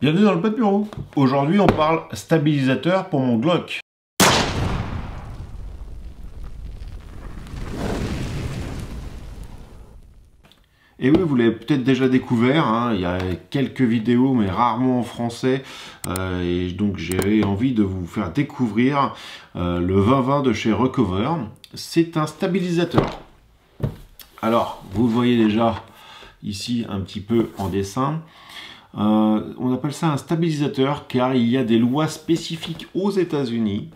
Bienvenue dans le Pot de Bureau. Aujourd'hui, on parle stabilisateur pour mon Glock. Et oui, vous l'avez peut-être déjà découvert, hein, il y a quelques vidéos, mais rarement en français. Et donc, j'avais envie de vous faire découvrir le 2020 de chez Recover. C'est un stabilisateur. Alors, vous le voyez déjà ici un petit peu en dessin. On appelle ça un stabilisateur car il y a des lois spécifiques aux États-Unis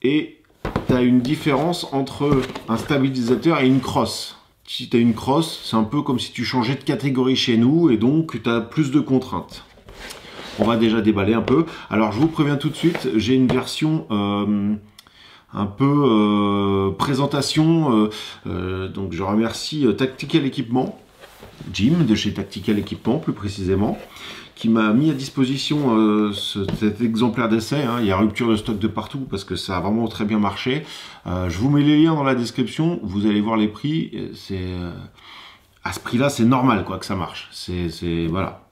et tu as une différence entre un stabilisateur et une crosse. Si tu as une crosse, c'est un peu comme si tu changeais de catégorie chez nous et donc tu as plus de contraintes. On va déjà déballer un peu. Alors je vous préviens tout de suite, j'ai une version un peu présentation. Donc je remercie Tactical Equipment. Jim de chez Tactical Equipment plus précisément, qui m'a mis à disposition cet exemplaire d'essai. Hein. Il y a rupture de stock de partout parce que ça a vraiment très bien marché. Je vous mets les liens dans la description, vous allez voir les prix. À ce prix-là, c'est normal quoi que ça marche. Voilà.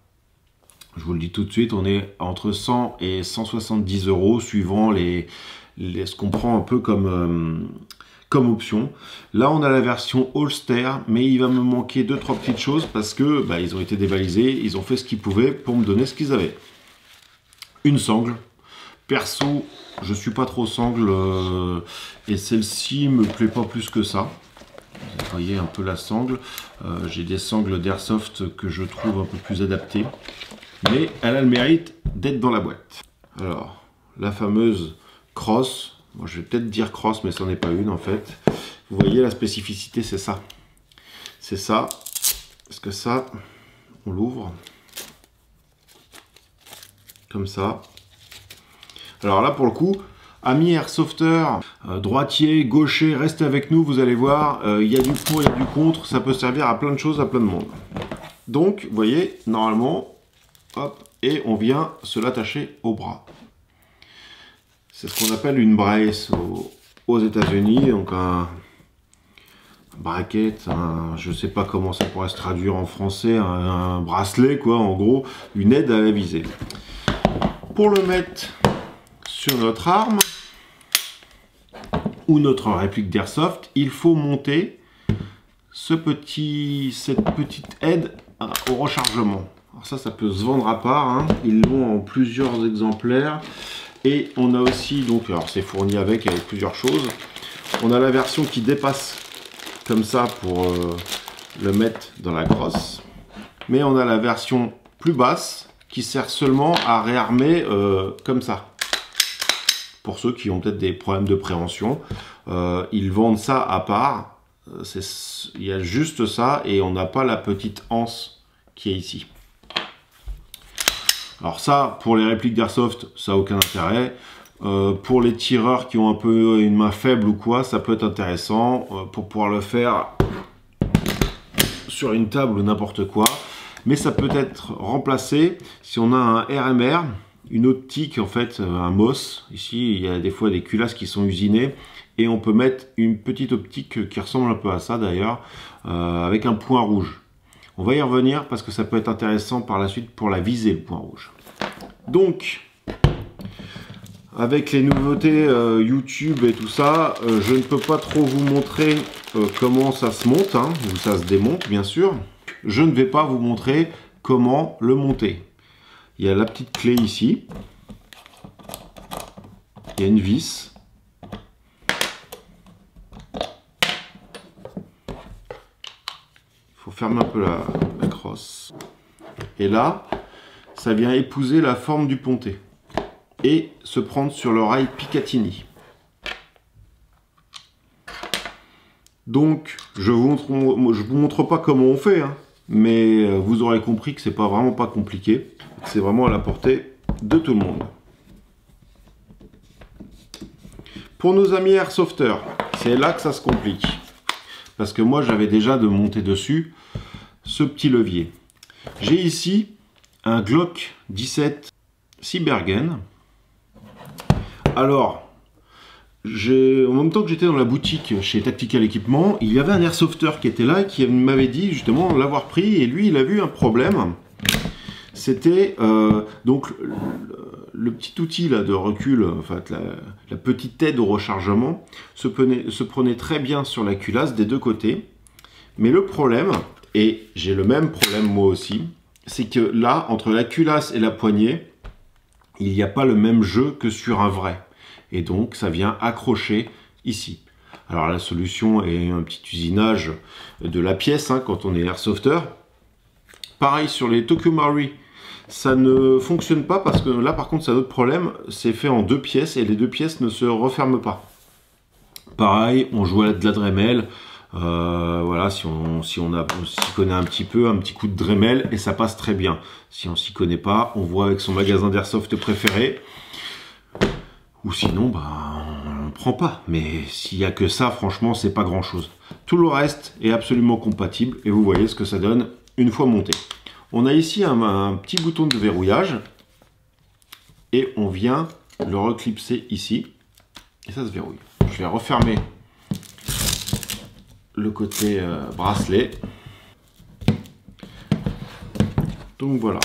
Je vous le dis tout de suite, on est entre 100 et 170 € suivant ce qu'on prend un peu comme option. Là, on a la version Holster, mais il va me manquer 2-3 petites choses parce que ils ont été dévalisés, ils ont fait ce qu'ils pouvaient pour me donner ce qu'ils avaient. Une sangle. Perso, je suis pas trop sangle et celle-ci me plaît pas plus que ça. Vous voyez un peu la sangle. J'ai des sangles d'Airsoft que je trouve un peu plus adaptées, mais elle a le mérite d'être dans la boîte. Alors, la fameuse crosse. Moi, je vais peut-être dire crosse, mais ce n'est pas une en fait. Vous voyez la spécificité, c'est ça. C'est ça. Parce que ça, on l'ouvre. Comme ça. Alors là, pour le coup, amis airsofters, droitier, gaucher, restez avec nous, vous allez voir. Il y a du pour, il y a du contre. Ça peut servir à plein de choses, à plein de monde. Donc, vous voyez, normalement, hop, et on vient se l'attacher au bras. C'est ce qu'on appelle une brace aux États-Unis, donc un bracket, je ne sais pas comment ça pourrait se traduire en français, un bracelet quoi, en gros, une aide à la visée. Pour le mettre sur notre arme ou notre réplique d'airsoft, il faut monter cette petite aide au rechargement. Alors ça peut se vendre à part, hein. Ils l'ont en plusieurs exemplaires. Et on a aussi, donc, alors c'est fourni avec plusieurs choses. On a la version qui dépasse comme ça pour le mettre dans la crosse. Mais on a la version plus basse qui sert seulement à réarmer comme ça. Pour ceux qui ont peut-être des problèmes de préhension, ils vendent ça à part. Il y a juste ça et on n'a pas la petite anse qui est ici. Alors ça, pour les répliques d'airsoft, ça n'a aucun intérêt. Pour les tireurs qui ont un peu une main faible ou quoi, ça peut être intéressant pour pouvoir le faire sur une table ou n'importe quoi. Mais ça peut être remplacé si on a un RMR, une optique en fait, un MOS. Ici, il y a des fois des culasses qui sont usinées. Et on peut mettre une petite optique qui ressemble un peu à ça d'ailleurs, avec un point rouge. On va y revenir parce que ça peut être intéressant par la suite pour la visée, le point rouge. Donc, avec les nouveautés YouTube et tout ça, je ne peux pas trop vous montrer comment ça se monte, hein, ou ça se démonte bien sûr. Je ne vais pas vous montrer comment le monter. Il y a la petite clé ici. Il y a une vis. Ferme un peu la crosse. Et là, ça vient épouser la forme du pontet. Et se prendre sur le rail Picatinny. Donc, je vous montre pas comment on fait, hein, mais vous aurez compris que c'est vraiment pas compliqué. C'est vraiment à la portée de tout le monde. Pour nos amis airsofters, c'est là que ça se complique. Parce que moi, j'avais déjà de monter dessus ce petit levier. J'ai ici un Glock 17 Cybergen. Alors, en même temps que j'étais dans la boutique chez Tactical Equipment, il y avait un airsofter qui était là et qui m'avait dit justement l'avoir pris. Et lui, il a vu un problème. c'était donc le petit outil là de recul, enfin la petite aide au rechargement, se prenait très bien sur la culasse des deux côtés. Mais le problème, et j'ai le même problème moi aussi, c'est que là, entre la culasse et la poignée, il n'y a pas le même jeu que sur un vrai. Et donc, ça vient accrocher ici. Alors la solution est un petit usinage de la pièce, hein, quand on est airsofter. Pareil sur les Tokyo Marui, ça ne fonctionne pas parce que là par contre c'est un autre problème, c'est fait en 2 pièces et les 2 pièces ne se referment pas. Pareil, on joue à de la Dremel, voilà, si on s'y connaît un petit peu, un petit coup de Dremel et ça passe très bien. Si on s'y connaît pas, on voit avec son magasin d'airsoft préféré, ou sinon bah, on ne prend pas. Mais s'il n'y a que ça, franchement c'est pas grand chose. Tout le reste est absolument compatible et vous voyez ce que ça donne une fois monté. On a ici un petit bouton de verrouillage et on vient le reclipser ici et ça se verrouille. Je vais refermer le côté bracelet. Donc voilà.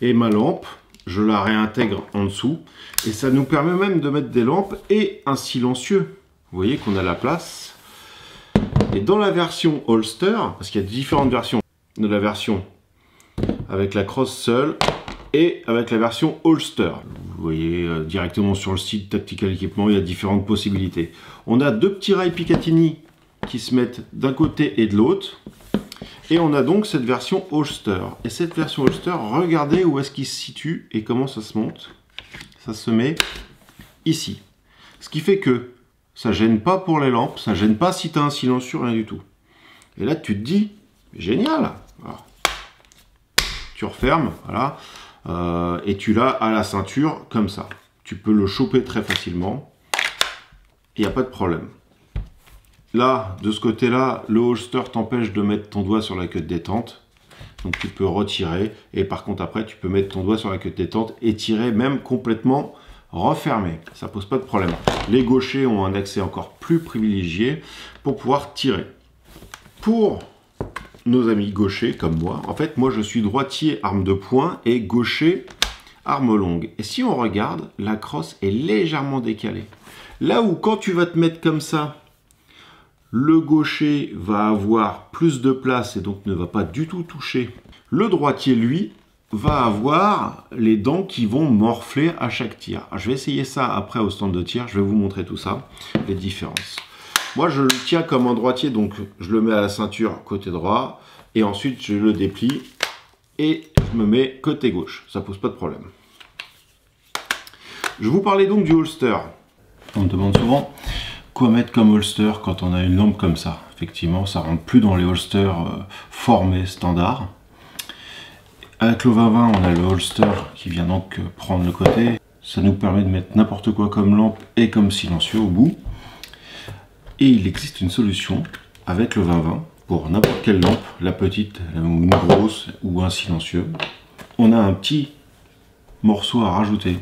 Et ma lampe, je la réintègre en dessous et ça nous permet même de mettre des lampes et un silencieux. Vous voyez qu'on a la place. Et dans la version holster, parce qu'il y a différentes versions, de la version avec la crosse seule et avec la version holster. Vous voyez directement sur le site Tactical Equipment, il y a différentes possibilités. On a 2 petits rails Picatinny qui se mettent d'un côté et de l'autre. Et on a donc cette version holster. Et cette version holster, regardez où est-ce qu'il se situe et comment ça se monte. Ça se met ici. Ce qui fait que ça gêne pas pour les lampes, ça gêne pas si tu as un silencieux, rien du tout. Et là, tu te dis, génial. Alors, tu refermes, voilà, et tu l'as à la ceinture comme ça. Tu peux le choper très facilement. Il n'y a pas de problème. Là, de ce côté-là, le holster t'empêche de mettre ton doigt sur la queue de détente. Donc tu peux retirer. Et par contre, après, tu peux mettre ton doigt sur la queue de détente et tirer même complètement refermé. Ça pose pas de problème. Les gauchers ont un accès encore plus privilégié pour pouvoir tirer. Pour nos amis gauchers comme moi, en fait, moi je suis droitier arme de poing et gaucher arme longue. Et si on regarde, la crosse est légèrement décalée. Là où quand tu vas te mettre comme ça, le gaucher va avoir plus de place et donc ne va pas du tout toucher. Le droitier, lui, va avoir les dents qui vont morfler à chaque tir. Alors, je vais essayer ça après au stand de tir. Je vais vous montrer tout ça, les différences. Moi, je le tiens comme un droitier, donc je le mets à la ceinture côté droit. Et ensuite, je le déplie et je me mets côté gauche. Ça pose pas de problème. Je vous parlais donc du holster. On me demande souvent quoi mettre comme holster quand on a une lampe comme ça. Effectivement, ça rentre plus dans les holsters formés standards. Avec le 20-20, on a le holster qui vient donc prendre le côté. Ça nous permet de mettre n'importe quoi comme lampe et comme silencieux au bout. Et il existe une solution avec le 20-20 pour n'importe quelle lampe, la petite, une grosse ou un silencieux. On a un petit morceau à rajouter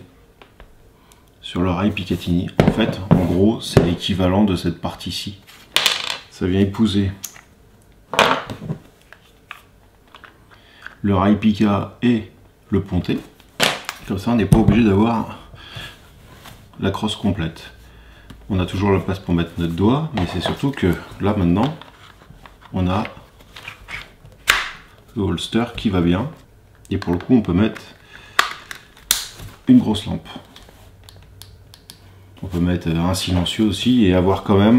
sur le rail Picatinny. En fait, en gros, c'est l'équivalent de cette partie-ci. Ça vient épouser le rail Pica et le ponté. Comme ça, on n'est pas obligé d'avoir la crosse complète. On a toujours la place pour mettre notre doigt, mais c'est surtout que là, maintenant, on a le holster qui va bien. Et pour le coup, on peut mettre une grosse lampe. On peut mettre un silencieux aussi et avoir quand même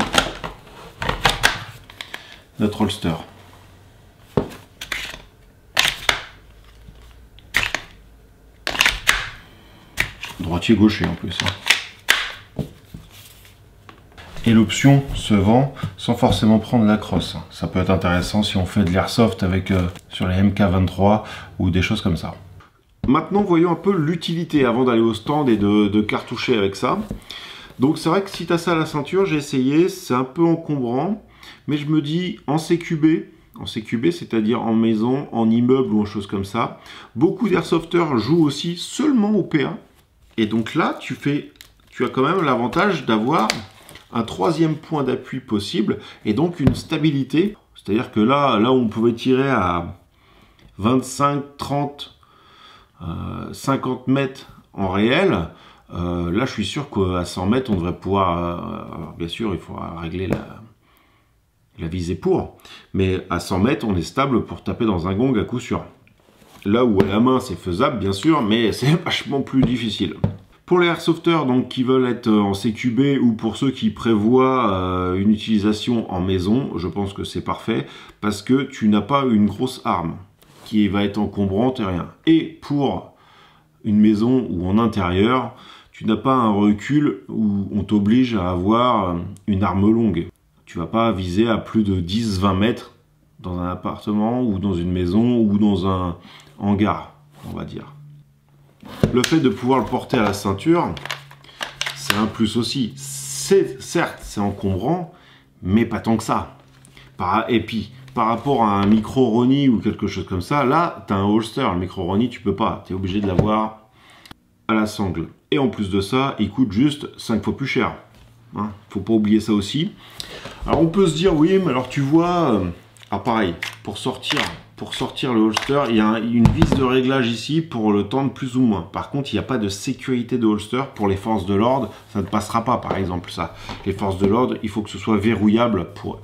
notre holster. Droitier gaucher en plus. Et l'option se vend sans forcément prendre la crosse. Ça peut être intéressant si on fait de l'airsoft avec sur les MK23 ou des choses comme ça. Maintenant, voyons un peu l'utilité avant d'aller au stand et de cartoucher avec ça. Donc c'est vrai que si tu as ça à la ceinture, j'ai essayé, c'est un peu encombrant, mais je me dis en CQB, c'est-à-dire en maison, en immeuble ou en choses comme ça, beaucoup d'airsofters jouent aussi seulement au PA. Et donc là, tu as quand même l'avantage d'avoir un 3e point d'appui possible et donc une stabilité. C'est-à-dire que là où on pouvait tirer à 25, 30 50 mètres en réel, là je suis sûr qu'à 100 mètres on devrait pouvoir, alors bien sûr il faudra régler la visée pour, mais à 100 mètres on est stable pour taper dans un gong à coup sûr. Là où à la main c'est faisable bien sûr, mais c'est vachement plus difficile. Pour les airsofters donc, qui veulent être en CQB ou pour ceux qui prévoient une utilisation en maison, je pense que c'est parfait parce que tu n'as pas une grosse arme qui va être encombrante et rien. Et pour une maison ou en intérieur, tu n'as pas un recul où on t'oblige à avoir une arme longue. Tu vas pas viser à plus de 10-20 mètres dans un appartement ou dans une maison ou dans un hangar, on va dire. Le fait de pouvoir le porter à la ceinture, c'est un plus aussi. Certes, c'est encombrant, mais pas tant que ça. Et puis, par rapport à un micro-Roni ou quelque chose comme ça, là, tu as un holster. Le micro-Roni, tu peux pas. Tu es obligé de l'avoir à la sangle. Et en plus de ça, il coûte juste 5 fois plus cher. Hein, faut pas oublier ça aussi. Alors, on peut se dire, oui, mais alors tu vois, pareil, pour sortir le holster, il y a une vis de réglage ici pour le tendre plus ou moins. Par contre, il n'y a pas de sécurité de holster pour les forces de l'ordre. Ça ne passera pas, par exemple, ça. Les forces de l'ordre, il faut que ce soit verrouillable pour eux.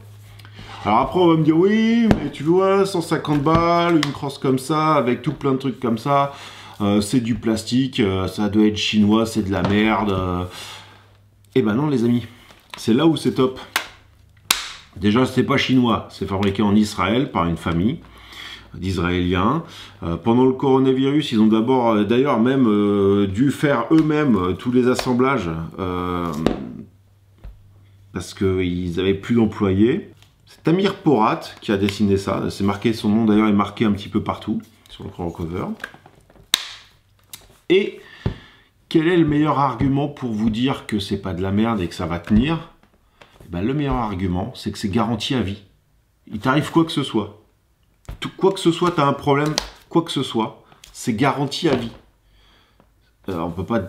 Alors après, on va me dire, oui, mais tu vois, 150 balles, une crosse comme ça, avec tout plein de trucs comme ça, c'est du plastique, ça doit être chinois, c'est de la merde. Eh ben non, les amis, c'est là où c'est top. Déjà, c'est pas chinois, c'est fabriqué en Israël par une famille d'Israéliens. Pendant le coronavirus, ils ont d'abord, d'ailleurs même dû faire eux-mêmes tous les assemblages parce qu'ils n'avaient plus d'employés. C'est Amir Porat qui a dessiné ça. C'est marqué, son nom d'ailleurs est marqué un petit peu partout sur le cover. Et quel est le meilleur argument pour vous dire que c'est pas de la merde et que ça va tenir? Eh ben, le meilleur argument, c'est que c'est garanti à vie. Il t'arrive quoi que ce soit. Quoi que ce soit, tu as un problème, quoi que ce soit, c'est garanti à vie. On peut pas.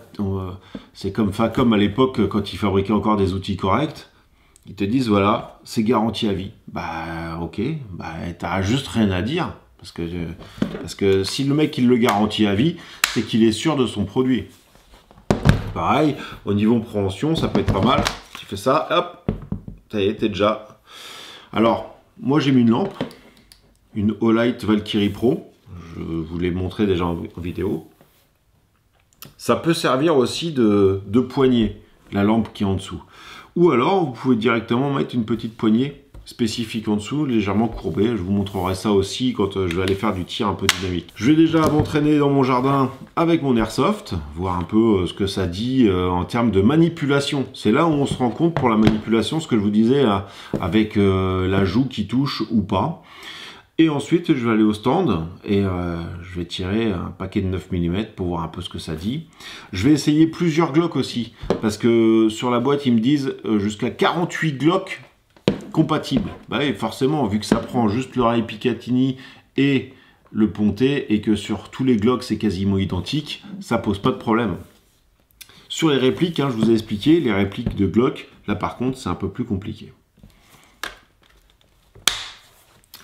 C'est comme Facom à l'époque, quand ils fabriquaient encore des outils corrects. Ils te disent, voilà, c'est garanti à vie. Bah, ok, bah, t'as juste rien à dire. Parce que si le mec, il le garantit à vie, c'est qu'il est sûr de son produit. Pareil, au niveau préhension, ça peut être pas mal. Tu fais ça, hop, ça y est, t'es déjà. Alors, moi, j'ai mis une lampe, une Olight Valkyrie Pro. Je vous l'ai montré déjà en vidéo. Ça peut servir aussi de poignée, la lampe qui est en dessous. Ou alors, vous pouvez directement mettre une petite poignée spécifique en dessous, légèrement courbée. Je vous montrerai ça aussi quand je vais aller faire du tir un peu dynamique. Je vais déjà m'entraîner dans mon jardin avec mon airsoft, voir un peu ce que ça dit en termes de manipulation. C'est là où on se rend compte pour la manipulation, ce que je vous disais là, avec la joue qui touche ou pas. Et ensuite, je vais aller au stand et je vais tirer un paquet de 9 mm pour voir un peu ce que ça dit. Je vais essayer plusieurs Glock aussi, parce que sur la boîte, ils me disent jusqu'à 48 Glock compatibles. Bah oui, forcément, vu que ça prend juste le rail Picatinny et le ponté, et que sur tous les Glock, c'est quasiment identique, ça pose pas de problème. Sur les répliques, hein, je vous ai expliqué, les répliques de Glock, là par contre, c'est un peu plus compliqué.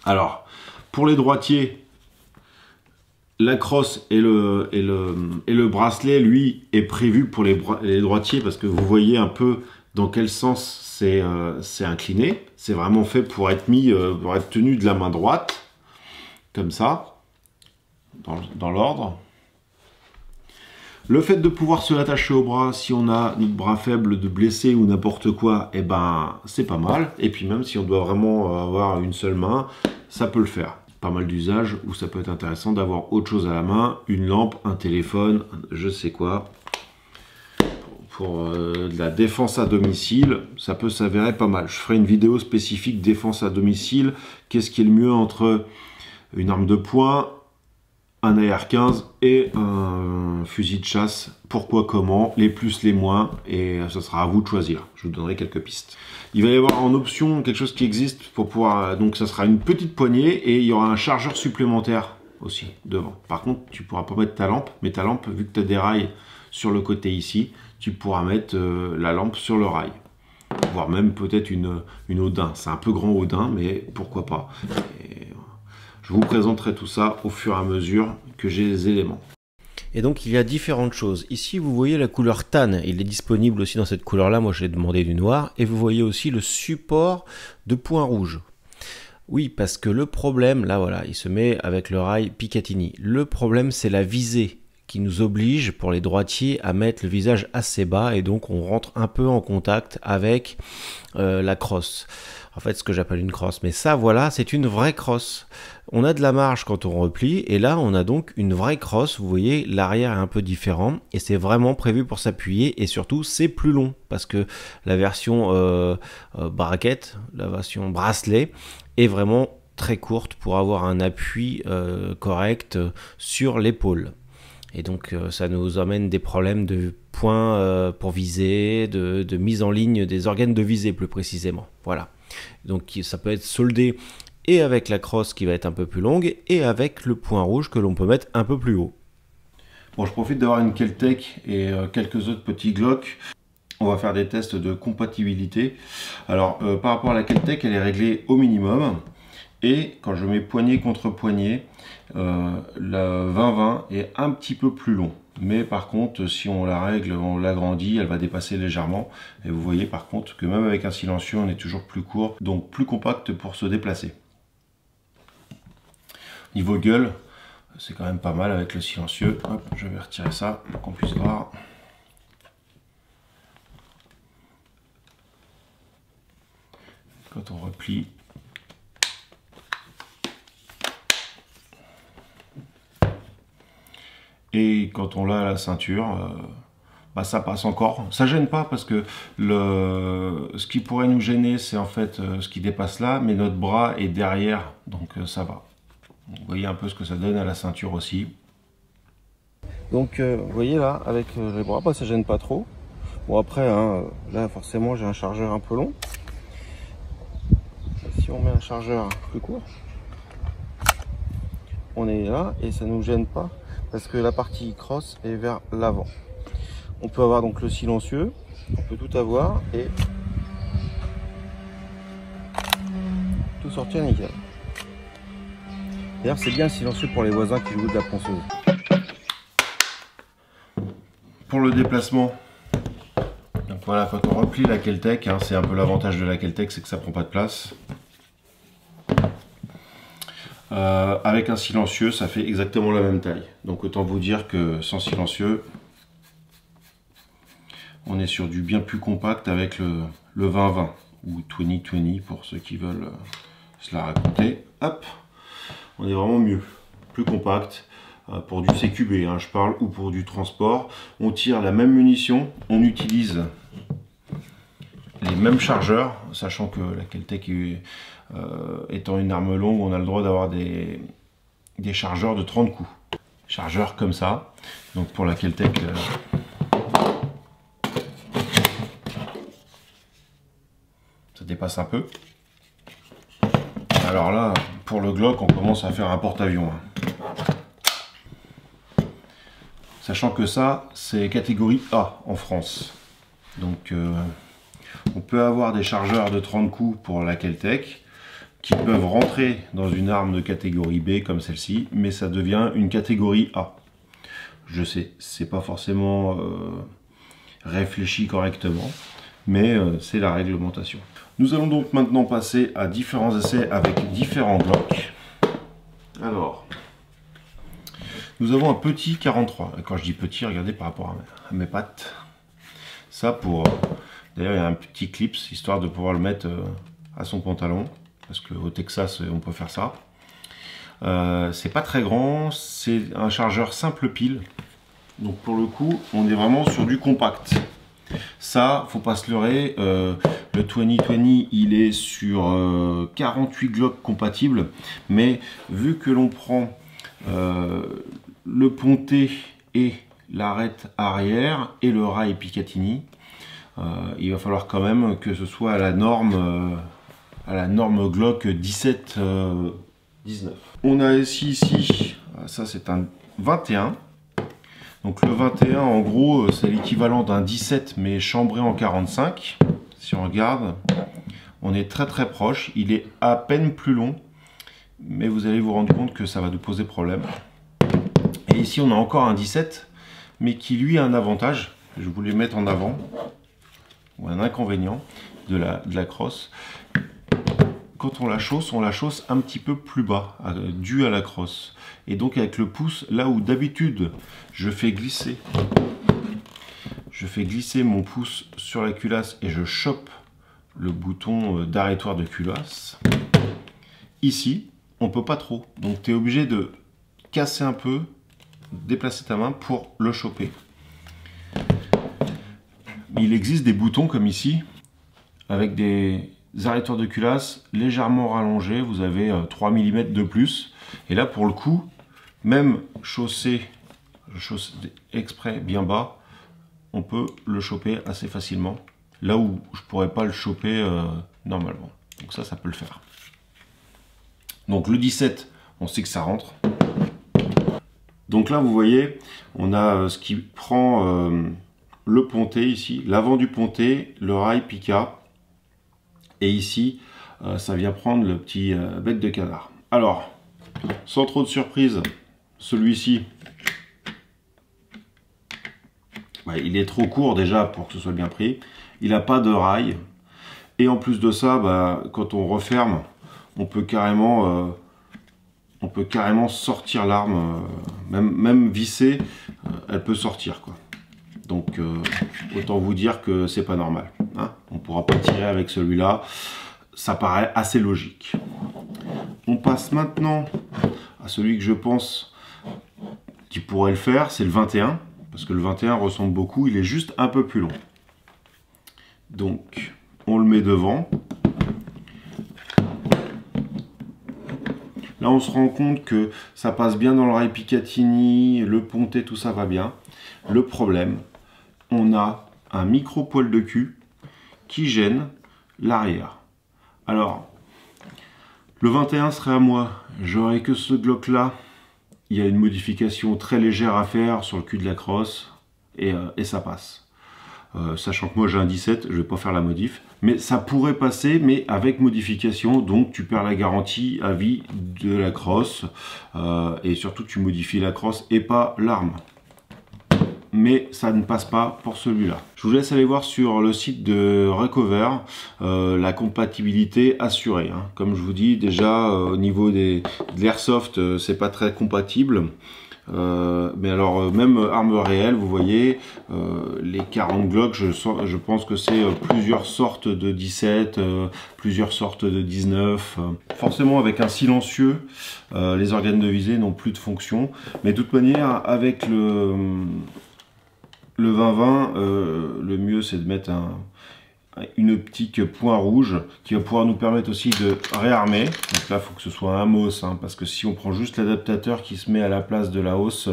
Alors, pour les droitiers, la crosse et le bracelet, lui, est prévu pour les droitiers parce que vous voyez un peu dans quel sens c'est incliné. C'est vraiment fait pour être mis, pour être tenu de la main droite, comme ça, dans l'ordre. Le fait de pouvoir se l'attacher au bras, si on a notre bras faible, de blessé ou n'importe quoi, eh ben, c'est pas mal. Et puis même si on doit vraiment avoir une seule main, ça peut le faire. Pas mal d'usages où ça peut être intéressant d'avoir autre chose à la main, une lampe, un téléphone, je sais quoi. Pour de la défense à domicile, ça peut s'avérer pas mal. Je ferai une vidéo spécifique défense à domicile. Qu'est-ce qui est le mieux entre une arme de poing, un AR-15 et un fusil de chasse? Pourquoi, comment, les plus, les moins, et ce sera à vous de choisir. Je vous donnerai quelques pistes. Il va y avoir en option quelque chose qui existe pour pouvoir... Donc ça sera une petite poignée et il y aura un chargeur supplémentaire aussi devant. Par contre, tu ne pourras pas mettre ta lampe, mais ta lampe, vu que tu as des rails sur le côté ici, tu pourras mettre la lampe sur le rail. Voire même peut-être une Odin. C'est un peu grand Odin, mais pourquoi pas. Et je vous présenterai tout ça au fur et à mesure que j'ai les éléments. Et donc il y a différentes choses. Ici vous voyez la couleur tan, il est disponible aussi dans cette couleur là, moi j'ai demandé du noir, et vous voyez aussi le support de point rouge. Oui, parce que le problème, là voilà, il se met avec le rail Picatinny. Le problème c'est la visée qui nous oblige pour les droitiers à mettre le visage assez bas, et donc on rentre un peu en contact avec la crosse. En fait, ce que j'appelle une crosse. Mais ça, voilà, c'est une vraie crosse. On a de la marge quand on replie, et là, on a donc une vraie crosse. Vous voyez, l'arrière est un peu différent, et c'est vraiment prévu pour s'appuyer, et surtout, c'est plus long, parce que la version braquette, la version bracelet, est vraiment très courte pour avoir un appui correct sur l'épaule. Et donc ça nous amène des problèmes de points pour viser, de mise en ligne des organes de visée plus précisément. Voilà. Donc ça peut être soldé et avec la crosse qui va être un peu plus longue et avec le point rouge que l'on peut mettre un peu plus haut. Bon, je profite d'avoir une Kel-Tec et quelques autres petits Glock. On va faire des tests de compatibilité. Alors par rapport à la Kel-Tec, elle est réglée au minimum. Et quand je mets poignet contre poignet, la 20-20 est un petit peu plus long. Mais par contre, si on la règle, on l'agrandit, elle va dépasser légèrement. Et vous voyez par contre que même avec un silencieux, on est toujours plus court, donc plus compact pour se déplacer. Niveau gueule, c'est quand même pas mal avec le silencieux. Hop, je vais retirer ça pour qu'on puisse voir. Quand on replie, et quand on l'a à la ceinture, bah ça passe encore. Ça gêne pas parce que ce qui pourrait nous gêner, c'est en fait ce qui dépasse là, mais notre bras est derrière, donc ça va. Vous voyez un peu ce que ça donne à la ceinture aussi. Donc vous voyez là, avec les bras, bah, ça gêne pas trop. Bon après, hein, là forcément j'ai un chargeur un peu long. Si on met un chargeur plus court, on est là et ça nous gêne pas parce que la partie crosse est vers l'avant. On peut avoir donc le silencieux, on peut tout avoir et tout sortir nickel. D'ailleurs c'est bien silencieux pour les voisins qui jouent de la ponceuse. Pour le déplacement, donc voilà, quand on replie la Kel-Tec, hein, c'est un peu l'avantage de la Kel-Tec, c'est que ça prend pas de place. Avec un silencieux, ça fait exactement la même taille. Donc autant vous dire que sans silencieux, on est sur du bien plus compact avec le 20-20 ou 20-20 pour ceux qui veulent se la raconter. Hop, on est vraiment mieux, plus compact. Pour du CQB, hein, je parle, ou pour du transport. On tire la même munition, on utilise les mêmes chargeurs, sachant que la Kel-Tec étant une arme longue, on a le droit d'avoir des chargeurs de 30 coups. Chargeurs comme ça. Donc pour la Kel-Tec, ça dépasse un peu. Alors là, pour le Glock, on commence à faire un porte-avions. Hein. Sachant que ça, c'est catégorie A en France. Donc on peut avoir des chargeurs de 30 coups pour la Kel-Tec qui peuvent rentrer dans une arme de catégorie B comme celle-ci, mais ça devient une catégorie A. Je sais, c'est pas forcément réfléchi correctement, mais c'est la réglementation. Nous allons donc maintenant passer à différents essais avec différents Glock. Alors, nous avons un petit 43. Et quand je dis petit, regardez par rapport à mes pattes. Ça pour... D'ailleurs, il y a un petit clip, histoire de pouvoir le mettre à son pantalon. Parce qu'au Texas, on peut faire ça. C'est pas très grand. C'est un chargeur simple pile. Donc pour le coup, on est vraiment sur du compact. Ça, faut pas se leurrer. Le 20-20, il est sur 48 Glock compatibles. Mais vu que l'on prend... le ponté et l'arête arrière et le rail Picatinny, il va falloir quand même que ce soit à la norme Glock 17-19. On a ici, ça c'est un 21. Donc le 21 en gros c'est l'équivalent d'un 17 mais chambré en 45. Si on regarde, on est très très proche. Il est à peine plus long, mais vous allez vous rendre compte que ça va nous poser problème. Et ici on a encore un 17, mais qui lui a un avantage, je voulais mettre en avant, ou un inconvénient de la crosse. Quand on la chausse un petit peu plus bas, dû à la crosse. Et donc avec le pouce, là où d'habitude je fais glisser mon pouce sur la culasse et je chope le bouton d'arrêtoir de culasse, ici, on peut pas trop. Donc tu es obligé de casser un peu, déplacer ta main pour le choper. Il existe des boutons comme ici, avec des arrêtoirs de culasse légèrement rallongés, vous avez 3 mm de plus. Et là, pour le coup, même chaussé exprès bien bas, on peut le choper assez facilement. Là où je pourrais pas le choper normalement. Donc ça peut le faire. Donc le 17, on sait que ça rentre. Donc là, vous voyez, on a ce qui prend le ponté ici, l'avant du ponté, le rail pica. Et ici, ça vient prendre le petit bec de canard. Alors, sans trop de surprise, celui-ci, il est trop court déjà pour que ce soit bien pris. Il n'a pas de rail. Et en plus de ça, quand on referme, on peut carrément sortir l'arme, même vissée, elle peut sortir, quoi. Donc autant vous dire que c'est pas normal, hein. On ne pourra pas tirer avec celui-là, ça paraît assez logique. On passe maintenant à celui que je pense qui pourrait le faire, c'est le 21, parce que le 21 ressemble beaucoup, il est juste un peu plus long. Donc on le met devant. Là on se rend compte que ça passe bien dans le rail Picatinny, le ponté, tout ça va bien. Le problème, on a un micro poil de cul qui gêne l'arrière. Alors, le 21 serait à moi, j'aurais que ce Glock là, il y a une modification très légère à faire sur le cul de la crosse, et ça passe. Sachant que moi j'ai un 17, je vais pas faire la modif, mais ça pourrait passer, mais avec modification, donc tu perds la garantie à vie de la crosse, et surtout tu modifies la crosse et pas l'arme. Mais ça ne passe pas pour celui-là. Je vous laisse aller voir sur le site de Recover la compatibilité assurée, hein. Comme je vous dis, déjà au niveau de l'airsoft, c'est pas très compatible. Mais alors même arme réelle, vous voyez, les 40 Glock, je pense que c'est plusieurs sortes de 17, plusieurs sortes de 19. Forcément avec un silencieux, les organes de visée n'ont plus de fonction. Mais de toute manière, avec le 20-20, le mieux c'est de mettre une optique point rouge qui va pouvoir nous permettre aussi de réarmer. Donc là il faut que ce soit un MOS, hein, parce que si on prend juste l'adaptateur qui se met à la place de la hausse,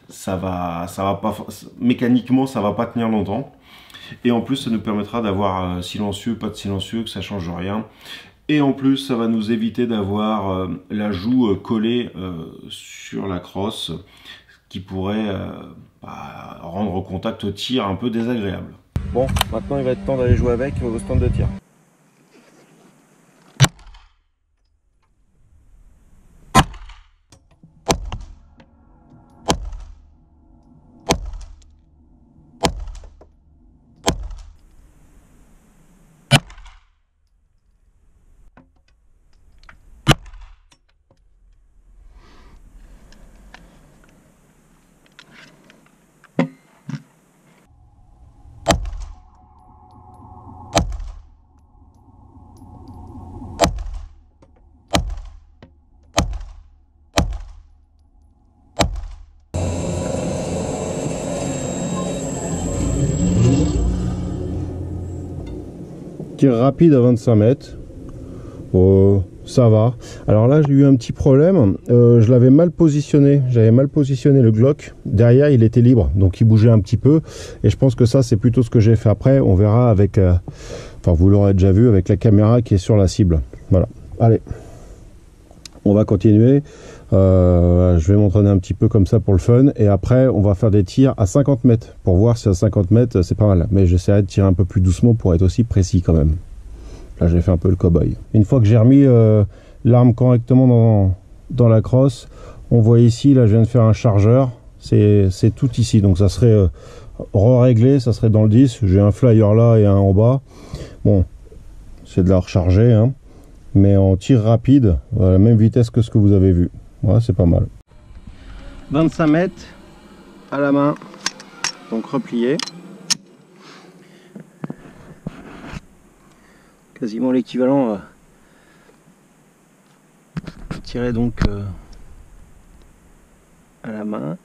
ça va pas, mécaniquement ça va pas tenir longtemps. Et en plus ça nous permettra d'avoir silencieux, pas de silencieux, que ça change rien. Et en plus ça va nous éviter d'avoir la joue collée sur la crosse, qui pourrait rendre au contact au tir un peu désagréable. Bon, maintenant il va être temps d'aller jouer avec au stand de tir. Tir rapide à 25 mètres. Ça va. Alors là j'ai eu un petit problème, je l'avais mal positionné, j'avais mal positionné le Glock. Derrière il était libre, donc il bougeait un petit peu, et je pense que ça c'est plutôt ce que j'ai fait après. On verra avec, enfin vous l'aurez déjà vu, avec la caméra qui est sur la cible. Voilà, allez, on va continuer. Je vais m'entraîner un petit peu comme ça pour le fun, et après on va faire des tirs à 50 mètres pour voir si à 50 mètres c'est pas mal, mais j'essaierai de tirer un peu plus doucement pour être aussi précis quand même. Là j'ai fait un peu le cow-boy. Une fois que j'ai remis l'arme correctement dans la crosse, On voit ici, là je viens de faire un chargeur, c'est tout ici, donc ça serait re-réglé, ça serait dans le 10. J'ai un flyer là et un en bas. Bon, c'est de la recharger, hein, mais en tir rapide, à la même vitesse que ce que vous avez vu. Voilà, c'est pas mal. 25 mètres à la main, donc replié. Quasiment l'équivalent. Tirer donc à la main.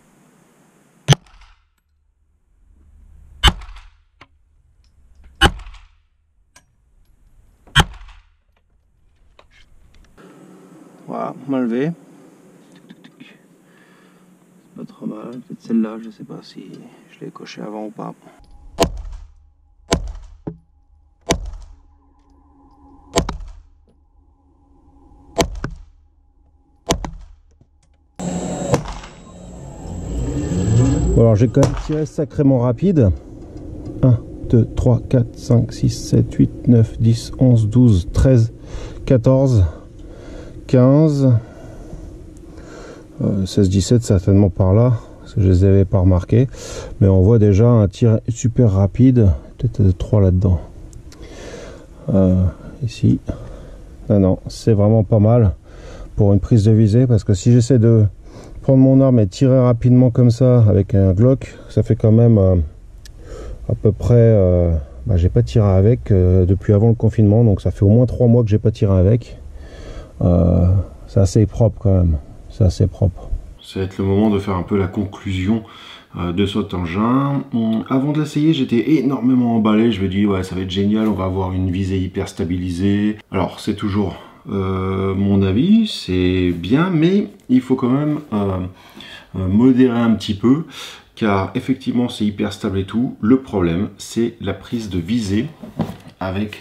Voilà, mal levé. C'est pas trop mal. Peut-être celle-là, je sais pas si je l'ai coché avant ou pas. Alors j'ai quand même tiré sacrément rapide. 1, 2, 3, 4, 5, 6, 7, 8, 9, 10, 11, 12, 13, 14, 15, 16, 17 certainement par là, parce que je les avais pas remarqués. Mais on voit déjà un tir super rapide, peut-être 3 là-dedans. Ici. Non, c'est vraiment pas mal pour une prise de visée, parce que si j'essaie de prendre mon arme et tirer rapidement comme ça avec un Glock, ça fait quand même à peu près j'ai pas tiré avec depuis avant le confinement, donc ça fait au moins 3 mois que j'ai pas tiré avec. C'est assez propre quand même, c'est assez propre. Ça va être le moment de faire un peu la conclusion de cet engin. Avant de l'essayer, j'étais énormément emballé. Je me dis ouais, ça va être génial, on va avoir une visée hyper stabilisée. Alors c'est toujours mon avis, c'est bien, mais il faut quand même modérer un petit peu, car effectivement c'est hyper stable et tout. Le problème, c'est la prise de visée avec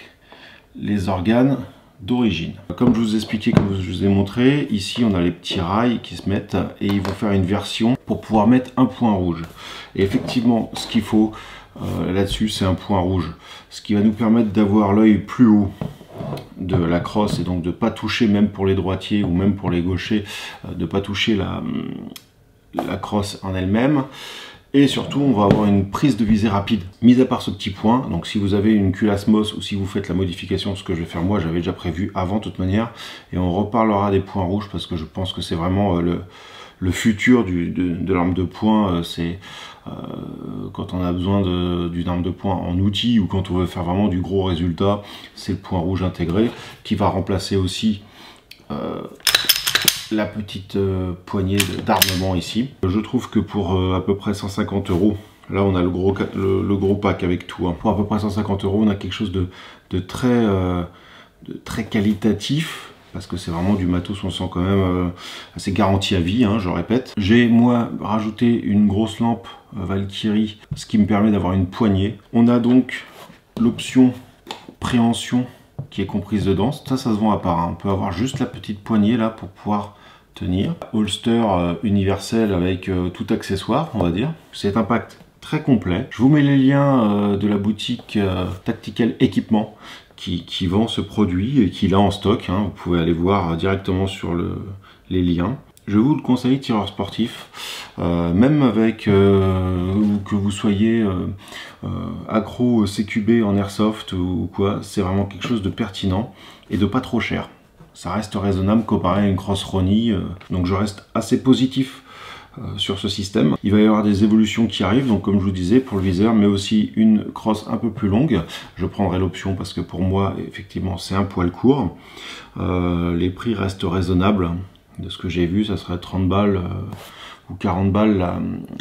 les organes d'origine. Comme je vous ai expliqué, comme je vous ai montré, ici on a les petits rails qui se mettent et ils vont faire une version pour pouvoir mettre un point rouge. Et effectivement, ce qu'il faut là-dessus, c'est un point rouge, ce qui va nous permettre d'avoir l'œil plus haut de la crosse et donc de pas toucher, même pour les droitiers ou même pour les gauchers, de pas toucher la crosse en elle-même. Et surtout, on va avoir une prise de visée rapide, mis à part ce petit point. Donc si vous avez une culasse MOS ou si vous faites la modification, ce que je vais faire moi, j'avais déjà prévu avant de toute manière. Et on reparlera des points rouges parce que je pense que c'est vraiment le futur de l'arme de poing. C'est quand on a besoin d'une arme de poing en outil ou quand on veut faire vraiment du gros résultat, c'est le point rouge intégré qui va remplacer aussi la petite poignée d'armement ici. Je trouve que pour à peu près 150 €, là on a le gros pack avec tout, hein. Pour à peu près 150 €, on a quelque chose de très qualitatif, parce que c'est vraiment du matos, on sent quand même assez garanti à vie, hein, je répète. J'ai moi rajouté une grosse lampe Valkyrie, ce qui me permet d'avoir une poignée. On a donc l'option préhension qui est comprise dedans. Ça se vend à part, hein. On peut avoir juste la petite poignée là pour pouvoir tenir. Holster universel avec tout accessoire, on va dire. C'est un pack très complet. Je vous mets les liens de la boutique Tactical Equipment qui vend ce produit et qui l'a en stock, hein. Vous pouvez aller voir directement sur les liens. Je vous le conseille, tireur sportif, même avec que vous soyez accro au CQB en airsoft ou quoi, c'est vraiment quelque chose de pertinent et de pas trop cher. Ça reste raisonnable comparé à une Cross Ronnie, donc je reste assez positif sur ce système. Il va y avoir des évolutions qui arrivent, donc comme je vous disais, pour le viseur, mais aussi une crosse un peu plus longue. Je prendrai l'option parce que pour moi, effectivement, c'est un poil court. Les prix restent raisonnables. De ce que j'ai vu, ça serait 30 balles ou 40 balles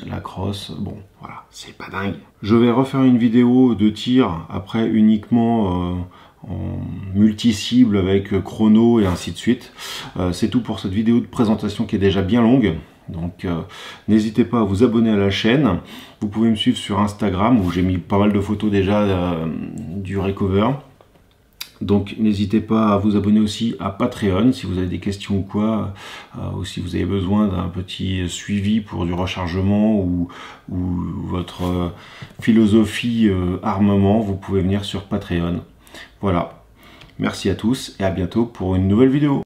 la crosse. Bon, voilà, c'est pas dingue. Je vais refaire une vidéo de tir, après uniquement en multi-cible avec chrono et ainsi de suite. C'est tout pour cette vidéo de présentation qui est déjà bien longue. Donc n'hésitez pas à vous abonner à la chaîne. Vous pouvez me suivre sur Instagram où j'ai mis pas mal de photos déjà du recover. Donc n'hésitez pas à vous abonner aussi à Patreon si vous avez des questions ou quoi, ou si vous avez besoin d'un petit suivi pour du rechargement ou votre philosophie armement, vous pouvez venir sur Patreon. Voilà, merci à tous et à bientôt pour une nouvelle vidéo.